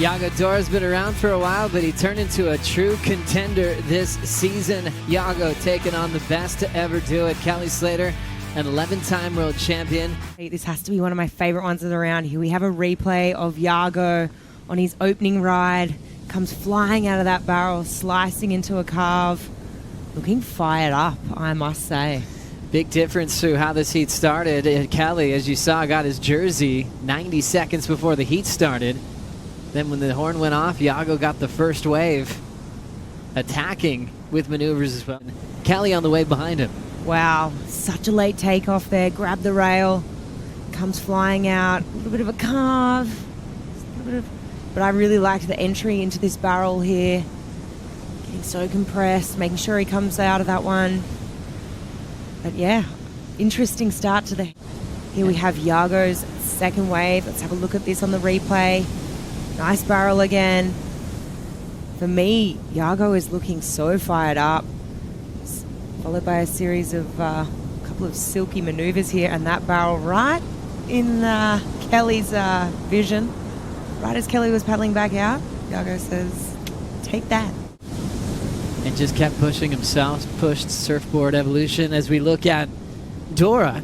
Yago Dora's been around for a while, but he turned into a true contender this season. Yago taking on the best to ever do it, Kelly Slater, an 11-time world champion. This has to be one of my favorite ones around here. We have a replay of Yago on his opening ride. Comes flying out of that barrel, slicing into a carve. Looking fired up, I must say. Big difference to how this heat started. Kelly, as you saw, got his jersey 90 seconds before the heat started. Then when the horn went off, Yago got the first wave, attacking with maneuvers as well. Kelly on the way behind him. Wow, such a late takeoff there. Grabbed the rail, comes flying out. A little bit of a carve. But I really liked the entry into this barrel here. Getting so compressed, making sure he comes out of that one. But yeah, interesting start to the... Here we have Yago's second wave. Let's have a look at this on the replay. Nice barrel again. For me, Yago is looking so fired up. Followed by a series of couple of silky maneuvers here, and that barrel right in Kelly's vision. Right as Kelly was paddling back out, Yago says, take that. And just kept pushing himself, pushed surfboard evolution as we look at Dora.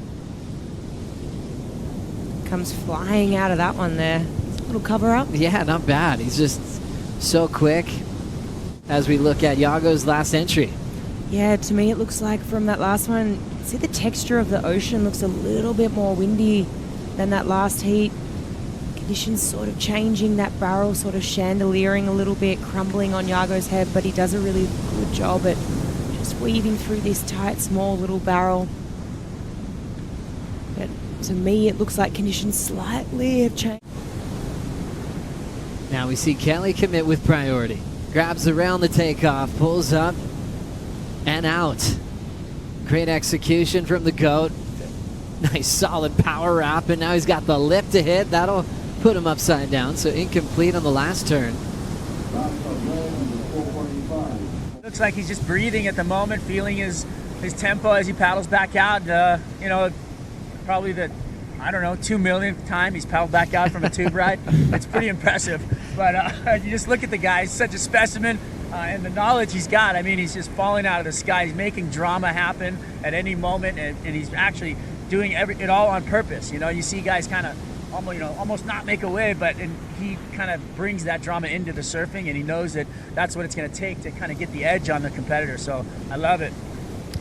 Comes flying out of that one there. Little cover up. Yeah, not bad. He's just so quick as we look at Yago's last entry. Yeah, to me it looks like from that last one, see the texture of the ocean looks a little bit more windy than that last heat. Conditions sort of changing, that barrel sort of chandeliering a little bit, crumbling on Yago's head, but he does a really good job at just weaving through this tight, small little barrel. But to me it looks like conditions slightly have changed. Now we see Kelly commit with priority. Grabs around the takeoff, pulls up and out. Great execution from the GOAT. Nice solid power wrap, and now he's got the lip to hit. That'll put him upside down, so incomplete on the last turn. Looks like he's just breathing at the moment, feeling his tempo as he paddles back out. You know, probably the, I don't know, 2 millionth time he's paddled back out from a tube ride. It's pretty impressive. But you just look at the guy, he's such a specimen, and the knowledge he's got. I mean, he's just falling out of the sky. He's making drama happen at any moment, and he's actually doing it all on purpose. You know, you see guys kind of almost not make a wave, but he kind of brings that drama into the surfing, and he knows that that's what it's going to take to kind of get the edge on the competitor. So I love it.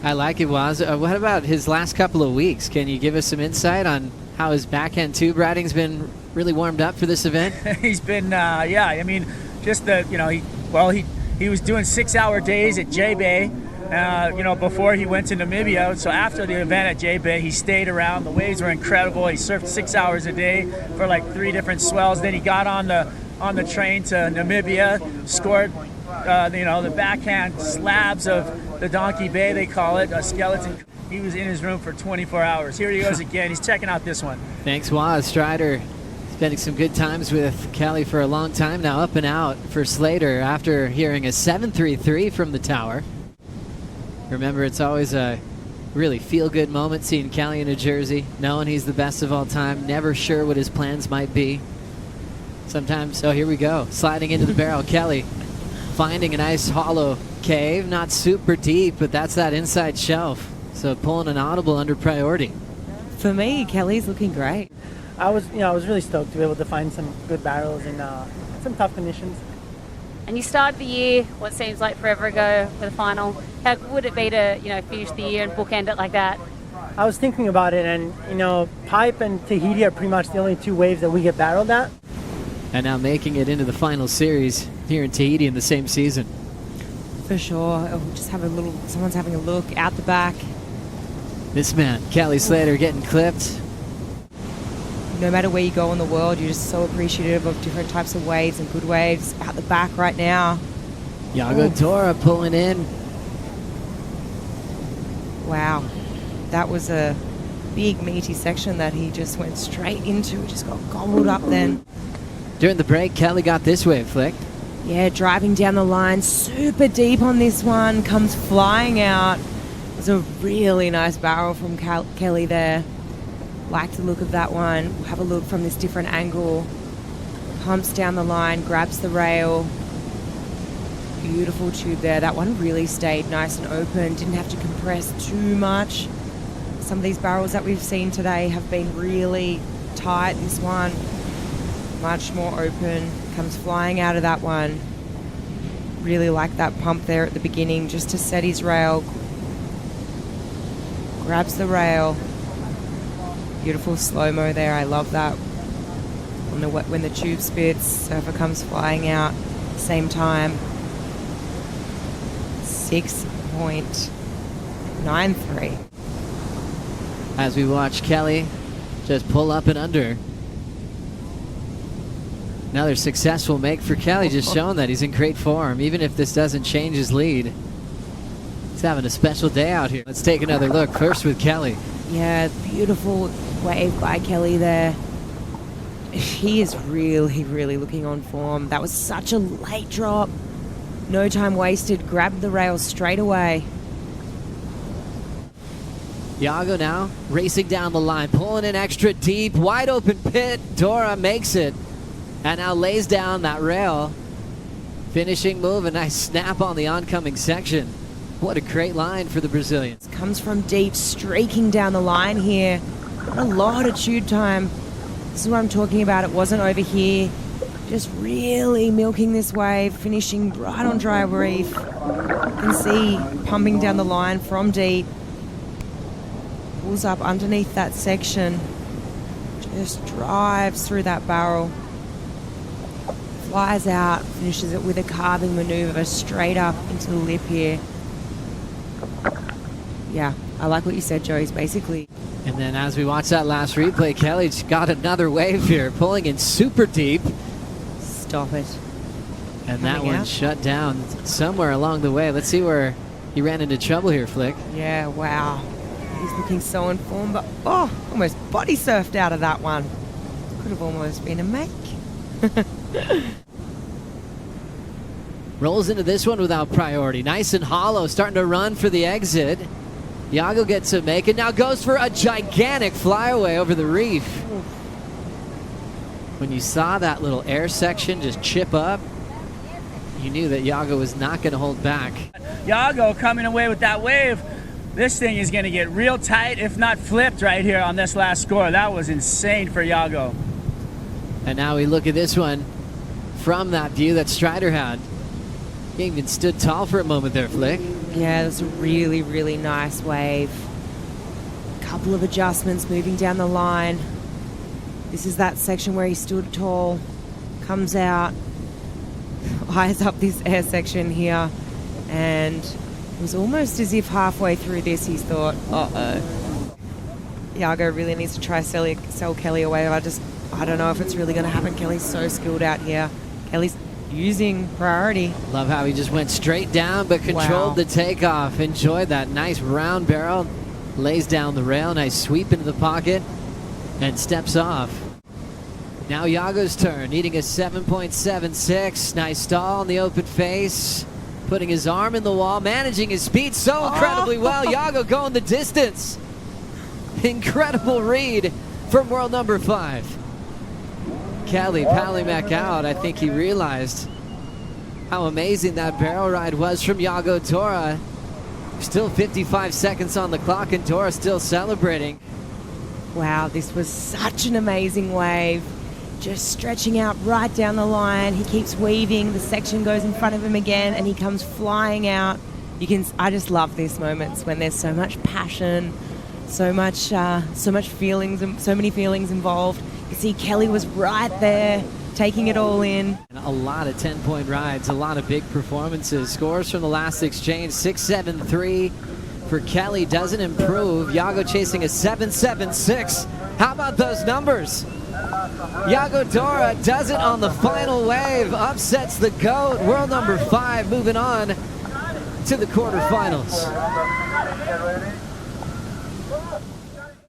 I like it, Waz. What about his last couple of weeks? Can you give us some insight on how his backhand tube riding's been really warmed up for this event? He's been, yeah, I mean, just he was doing 6-hour days at J-Bay, before he went to Namibia. So after the event at J-Bay, he stayed around. The waves were incredible. He surfed 6 hours a day for like 3 different swells. Then he got on the train to Namibia, scored, the backhand slabs of the Donkey Bay, they call it, a skeleton. He was in his room for 24 hours. Here he goes again. He's checking out this one. Thanks, Waz. Strider spending some good times with Kelly for a long time now. Up and out for Slater after hearing a 7.33 from the tower. Remember, it's always a really feel-good moment seeing Kelly in a jersey, knowing he's the best of all time, never sure what his plans might be. Sometimes, oh, here we go. Sliding into the barrel, Kelly finding a nice hollow cave. Not super deep, but that's that inside shelf. So pulling an audible under priority. For me, Kelly's looking great. I was really stoked to be able to find some good barrels in some tough conditions. And you started the year, what seems like forever ago, with a final. How would it be to, finish the year and bookend it like that? I was thinking about it, and Pipe and Tahiti are pretty much the only 2 waves that we get barreled at. And now making it into the final series here in Tahiti in the same season. For sure. Oh, just have someone's having a look out the back. This man, Kelly Slater, getting clipped. No matter where you go in the world, you're just so appreciative of different types of waves and good waves. Out the back right now. Yago Dora pulling in. Wow. That was a big meaty section that he just went straight into. Just got gobbled up then. During the break, Kelly got this wave flicked. Yeah, driving down the line, super deep on this one, comes flying out. It was a really nice barrel from Kelly there. Like the look of that one. We'll have a look from this different angle. pumps down the line, grabs the rail. Beautiful tube there. That one really stayed nice and open, didn't have to compress too much. Some of these barrels that we've seen today have been really tight. This one, much more open, comes flying out of that one. Really like that pump there at the beginning just to set his rail. Grabs the rail. Beautiful slow-mo there, I love that. When the tube spits, surfer comes flying out, same time. 6.93. As we watch Kelly just pull up and under. Another successful make for Kelly, just showing that he's in great form, even if this doesn't change his lead. He's having a special day out here. Let's take another look, first with Kelly. Yeah, beautiful wave by Kelly there. He is really, really looking on form. That was such a late drop. No time wasted, grabbed the rail straight away. Yago now racing down the line, pulling in extra deep, wide open pit. Dora makes it and now lays down that rail. Finishing move, a nice snap on the oncoming section. What a great line for the Brazilians. Comes from deep, streaking down the line here. A lot of tube time. This is what I'm talking about. It wasn't over here. Just really milking this wave, finishing right on dry reef. You can see pumping down the line from deep. Pulls up underneath that section. Just drives through that barrel. Flies out, finishes it with a carving maneuver straight up into the lip here. Yeah, I like what you said, Joe. He's basically... And then as we watch that last replay, Kelly's got another wave here, pulling in super deep. Stop it. And that one shut down somewhere along the way. Let's see where he ran into trouble here, Flick. Yeah, wow. He's looking so in form, but almost body surfed out of that one. Could have almost been a make. Rolls into this one without priority. Nice and hollow, starting to run for the exit. Yago gets a make, and now goes for a gigantic flyaway over the reef. When you saw that little air section just chip up, you knew that Yago was not going to hold back. Yago coming away with that wave. This thing is going to get real tight, if not flipped right here on this last score. That was insane for Yago. And now we look at this one from that view that Strider had. He even stood tall for a moment there, Flick. Yeah, it was a really, really nice wave. Couple of adjustments moving down the line. This is that section where he stood tall, comes out, eyes up this air section here, and it was almost as if halfway through this he's thought, uh-oh. Yago really needs to try sell Kelly away. I don't know if it's really going to happen. Kelly's so skilled out here. Kelly's using priority. Love how he just went straight down but controlled the takeoff. Enjoyed that nice round barrel. Lays down the rail, nice sweep into the pocket, and steps off. Now Yago's turn, needing a 7.76. Nice stall on the open face. Putting his arm in the wall, managing his speed so incredibly well. Yago going the distance. Incredible read from world number 5. Kelly paddling back out. I think he realized how amazing that barrel ride was from Yago Dora. Still 55 seconds on the clock, and Dora still celebrating. Wow, this was such an amazing wave. Just stretching out right down the line. He keeps weaving. The section goes in front of him again, and he comes flying out. I just love these moments when there's so much passion, so much feelings, and so many feelings involved. You see Kelly was right there, taking it all in. A lot of 10-point rides, a lot of big performances. Scores from the last exchange, 6.73 for Kelly, doesn't improve. Yago chasing a 7.76. How about those numbers? Yago Dora does it on the final wave, upsets the GOAT, world number 5, moving on to the quarterfinals.